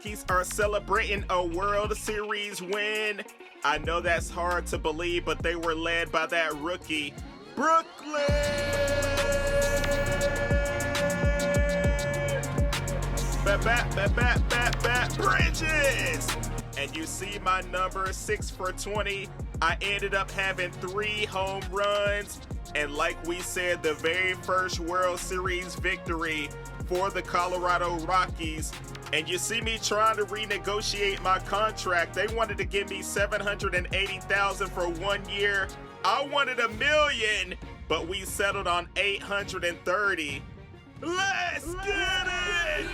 Rockies are celebrating a World Series win. I know that's hard to believe, but they were led by that rookie, Brooklyn Bridges. And you see my number, 6 for 20. I ended up having 3 home runs. And like we said, the very first World Series victory for the Colorado Rockies. And you see me trying to renegotiate my contract. They wanted to give me $780,000 for 1 year. I wanted $1 million, but we settled on $830,000. Let's get it!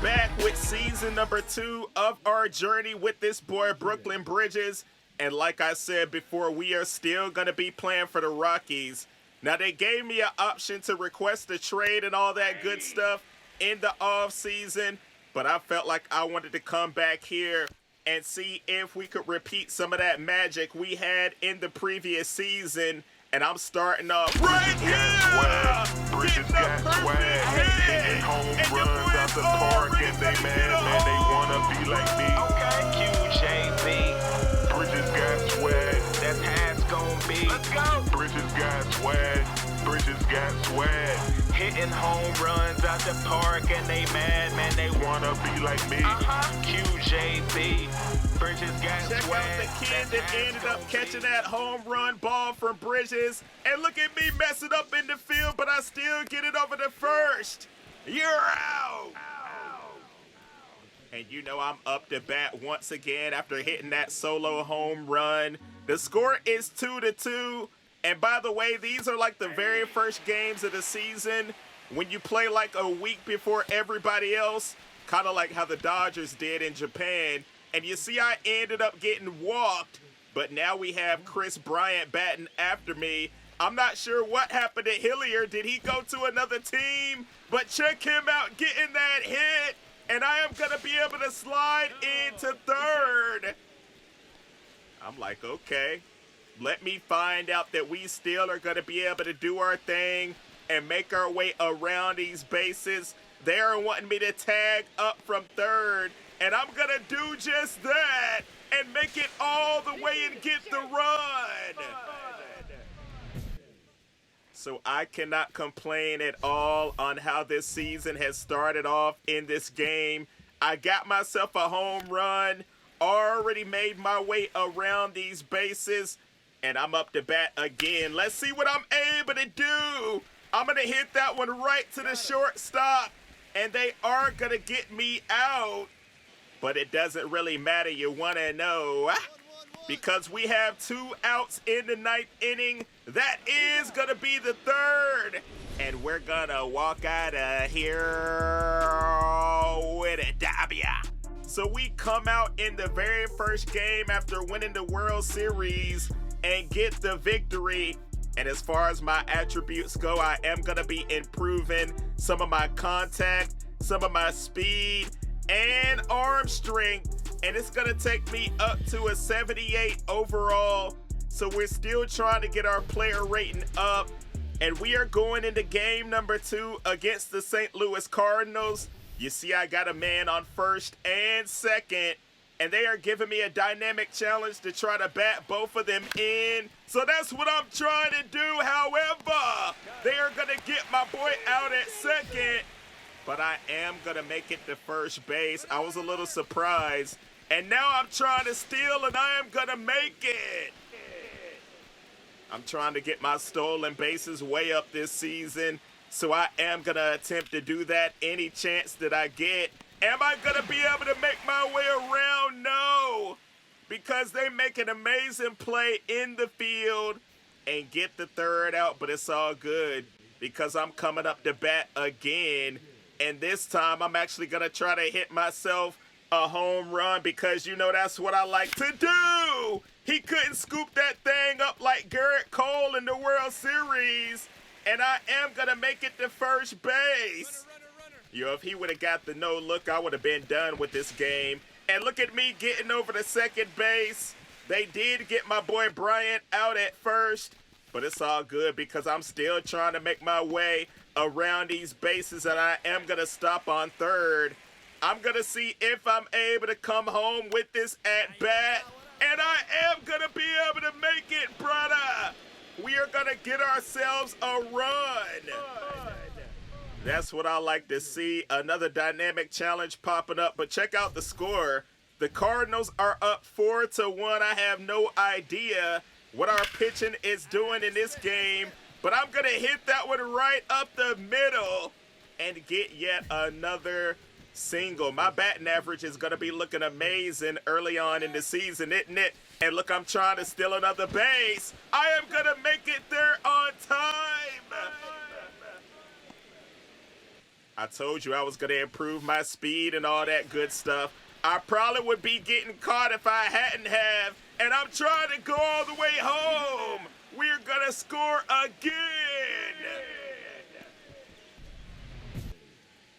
Back with season number 2 of our journey with this boy Brooklyn Bridges. And like I said before, we are still going to be playing for the Rockies. Now, they gave me an option to request a trade and all that good stuff in the off season, but I felt like I wanted to come back here and see if we could repeat some of that magic we had in the previous season. And I'm starting off right here. Bridges got swag, hitting home runs out the park, and they mad, man, they wanna be like me. Okay, QJB. Bridges got swag, That's how it's gonna be. let's go. Bridges got swag, Bridges got swag. Hitting home runs out the park, and they mad, man, they Wanna be like me. QJB. Bridges got Check swag. out the kid That's that how it's ended up gonna catching be. that home run ball from Bridges. And look at me messing up in the field, but I still get it over the first. You're out. And you know I'm up to bat once again after hitting that solo home run. The score is 2-2. And by the way, these are like the very first games of the season when you play like a week before everybody else, kind of like how the Dodgers did in Japan. And you see I ended up getting walked, but now we have Chris Bryant batting after me. I'm not sure what happened to Hillier. Did he go to another team? But check him out getting that hit, and I am going to be able to slide into third. I'm like, okay, let me find out that we still are going to be able to do our thing and make our way around these bases. They are wanting me to tag up from third, and I'm going to do just that and make it all the way and get the run. So I cannot complain at all on how this season has started off in this game. I got myself a home run, already made my way around these bases, and I'm up to bat again. Let's see what I'm able to do. I'm going to hit that one right to the shortstop, and they are going to get me out. But it doesn't really matter, you want to know, because we have 2 outs in the 9th inning. That is going to be the third, and we're going to walk out of here with a W. So we come out in the very first game after winning the World Series and get the victory. And as far as my attributes go, I am going to be improving some of my contact, some of my speed, and arm strength, and it's gonna take me up to a 78 overall. So we're still trying to get our player rating up, and we are going into game number 2 against the St. Louis Cardinals. You see I got a man on first and second, and they are giving me a dynamic challenge to try to bat both of them in. So that's what I'm trying to do. However, they are gonna get my boy out at second, but I am going to make it to first base. I was a little surprised. And now I'm trying to steal, and I am going to make it. I'm trying to get my stolen bases way up this season, so I am going to attempt to do that any chance that I get. Am I going to be able to make my way around? No, because they make an amazing play in the field and get the third out, but it's all good because I'm coming up to bat again. And this time, I'm actually going to try to hit myself a home run because, you know, that's what I like to do. He couldn't scoop that thing up like Garrett Cole in the World Series. And I am going to make it to first base. If he would have got the no look, I would have been done with this game. And look at me getting over to second base. They did get my boy Bryant out at first, but it's all good because I'm still trying to make my way around these bases, and I am going to stop on third. I'm going to see if I'm able to come home with this at-bat, and I am going to be able to make it, brother. We are going to get ourselves a run. That's what I like to see. Another dynamic challenge popping up, but check out the score. The Cardinals are up 4-1. I have no idea what our pitching is doing in this game, but I'm going to hit that one right up the middle and get yet another single. My batting average is going to be looking amazing early on in the season, isn't it? And look, I'm trying to steal another base. I am going to make it there on time. I told you I was going to improve my speed and all that good stuff. I probably would be getting caught if I hadn't have, and I'm trying to go all the way home. We're going to score again.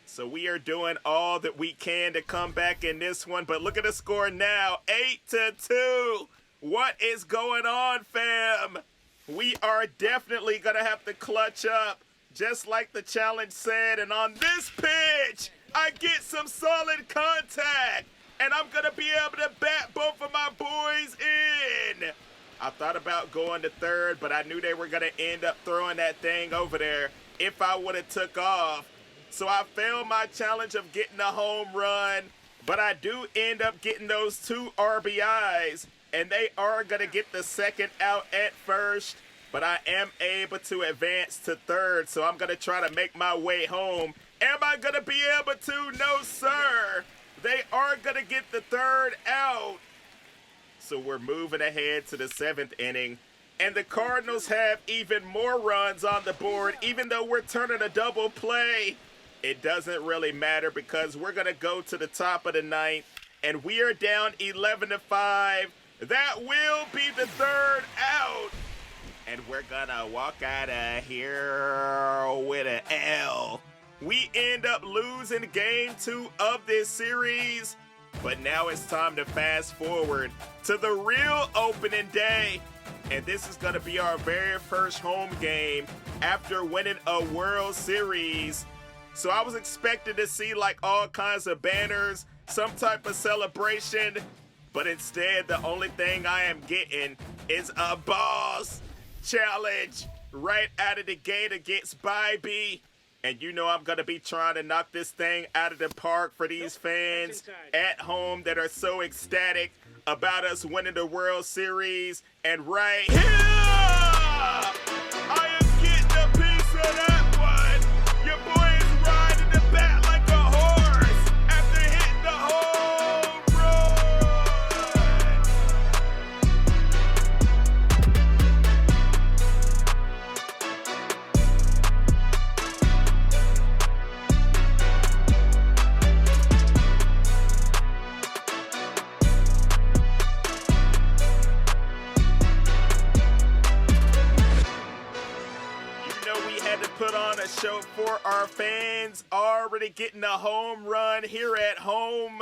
So we are doing all that we can to come back in this one, but look at the score now, 8-2. What is going on, fam? We are definitely going to have to clutch up, just like the challenge said, and on this pitch, I get some solid contact, and I'm going to be able to bat both of my boys in. I thought about going to third, but I knew they were going to end up throwing that thing over there if I would have took off. So I failed my challenge of getting a home run, but I do end up getting those 2 RBIs, and they are going to get the second out at first, but I am able to advance to third, so I'm going to try to make my way home. Am I going to be able to? No, sir. They are going to get the third out. So we're moving ahead to the 7th inning. And the Cardinals have even more runs on the board, even though we're turning a double play. It doesn't really matter because we're going to go to the top of the 9th. And we are down 11-5. That will be the third out. And we're going to walk out of here with an L. We end up losing game 2 of this series, but now it's time to fast forward to the real opening day, and this is going to be our very first home game after winning a World Series. So I was expecting to see like all kinds of banners, some type of celebration, but instead the only thing I am getting is a boss challenge right out of the gate against Bybee. And you know I'm going to be trying to knock this thing out of the park for these fans at home that are so ecstatic about us winning the World Series. And right here, I am getting a piece of that one. Your boy is riding the bat like a horse after hitting the home run. Put on a show for our fans, already getting a home run here at home.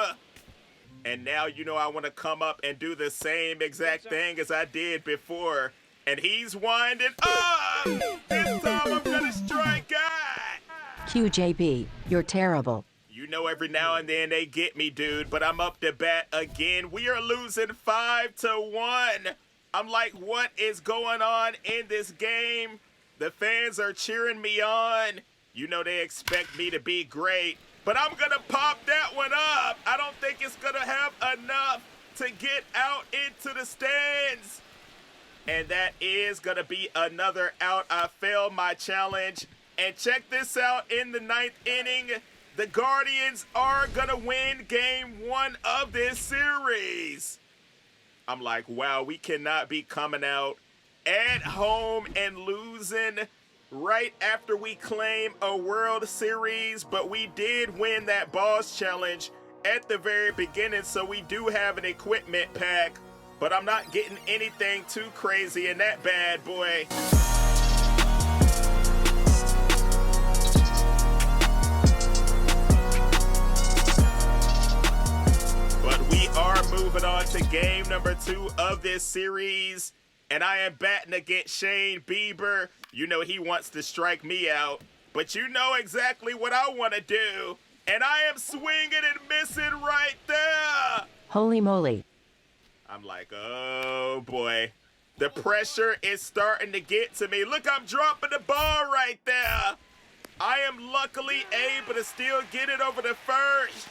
And now you know I want to come up and do the same exact thing as I did before. And he's winding up. This time I'm going to strike out. QJB, you're terrible. You know every now and then they get me, dude, but I'm up to bat again. We are losing 5-1. I'm like, what is going on in this game? The fans are cheering me on. You know they expect me to be great, but I'm going to pop that one up. I don't think it's going to have enough to get out into the stands. And that is going to be another out. I failed my challenge. And check this out, in the 9th inning, the Guardians are going to win game 1 of this series. I'm like, wow, we cannot be coming out at home and losing right after we claim a World Series, but we did win that boss challenge at the very beginning, so we do have an equipment pack, but I'm not getting anything too crazy in that bad boy. moving on to game number 2 of this series. And I am batting against Shane Bieber. You know he wants to strike me out. But you know exactly what I want to do. And I am swinging and missing right there. Holy moly. I'm like, oh boy. The pressure is starting to get to me. Look, I'm dropping the ball right there. I am luckily able to still get it over the first.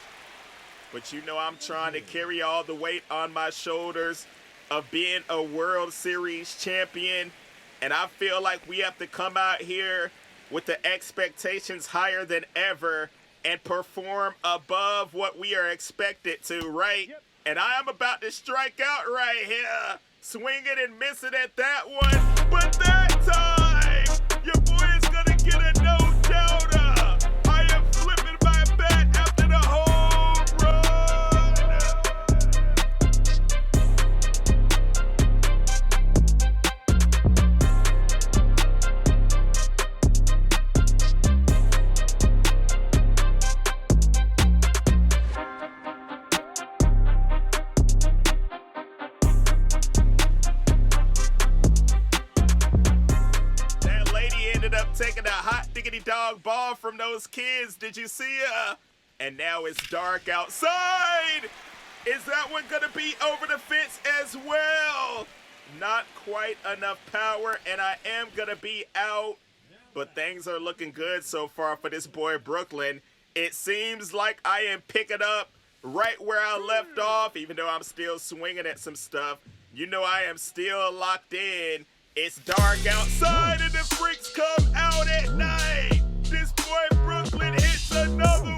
But you know I'm trying to carry all the weight on my shoulders of being a World Series champion. And I feel like we have to come out here with the expectations higher than ever and perform above what we are expected to, right? Yep. And I am about to strike out right here. Swinging and missing at that one. But that time, your boy is going to get a no-doubter. I am flipping my bat after the home run. Taking a hot diggity dog ball from those kids. Did you see her? And now it's dark outside. Is that one gonna be over the fence as well? Not quite enough power, and I am gonna be out. But things are looking good so far for this boy Brooklyn. It seems like I am picking up right where I left off, even though I'm still swinging at some stuff. You know I am still locked in. It's dark outside and the freaks come out at night. This boy Brooklyn hits another one.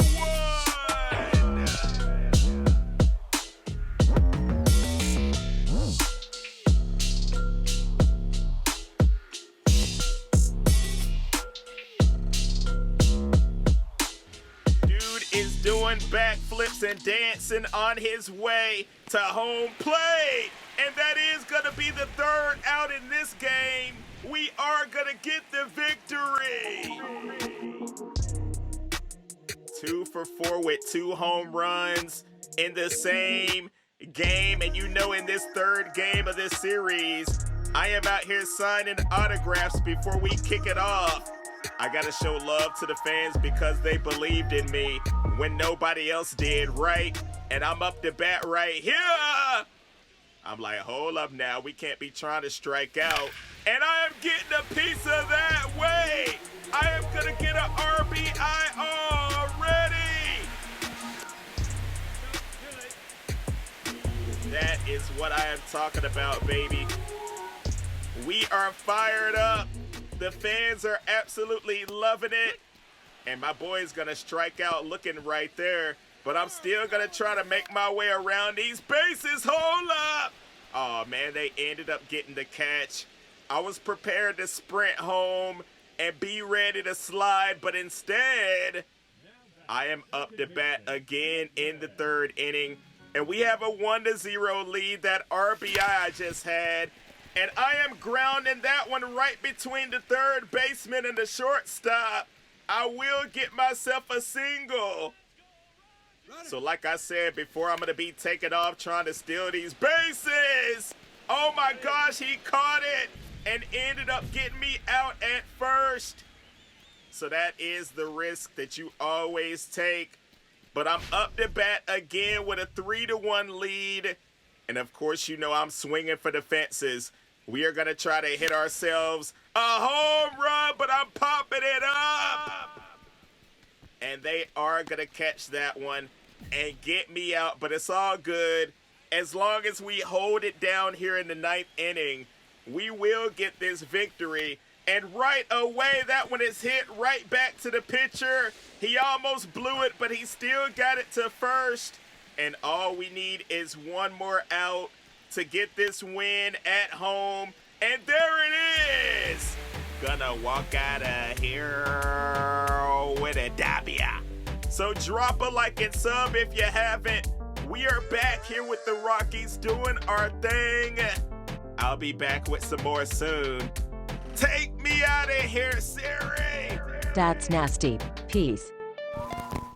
Dude is doing backflips and dancing on his way to home plate. And that is going to be the third out in this game. We are going to get the victory. 2 for 4 with 2 home runs in the same game. And you know in this third game of this series, I am out here signing autographs before we kick it off. I got to show love to the fans because they believed in me when nobody else did, right? And I'm up to bat right here. I'm like, hold up now. We can't be trying to strike out. And I am getting a piece of that way. I am going to get an RBI already. That is what I am talking about, baby. We are fired up. The fans are absolutely loving it. And my boy is going to strike out looking right there. But I'm still going to try to make my way around these bases. Hold up. Oh, man, they ended up getting the catch. I was prepared to sprint home and be ready to slide, but instead, I am up to bat again in the third inning. And we have a 1-0 lead, that RBI I just had. And I am grounding that one right between the third baseman and the shortstop. I will get myself a single. So like I said before, I'm going to be taking off trying to steal these bases. Oh my gosh, he caught it and ended up getting me out at first. So that is the risk that you always take. But I'm up to bat again with a 3-1 lead. And of course, you know I'm swinging for the fences. We are going to try to hit ourselves a home run, but I'm popping it up. And they are going to catch that one and get me out, but it's all good. As long as we hold it down here in the 9th inning, we will get this victory. And right away, that one is hit right back to the pitcher. He almost blew it, but he still got it to first. And all we need is one more out to get this win at home. And there it is. Gonna walk out of here with a W. So drop a like and sub if you haven't. We are back here with the Rockies doing our thing. I'll be back with some more soon. Take me out of here, Siri. That's nasty. Peace.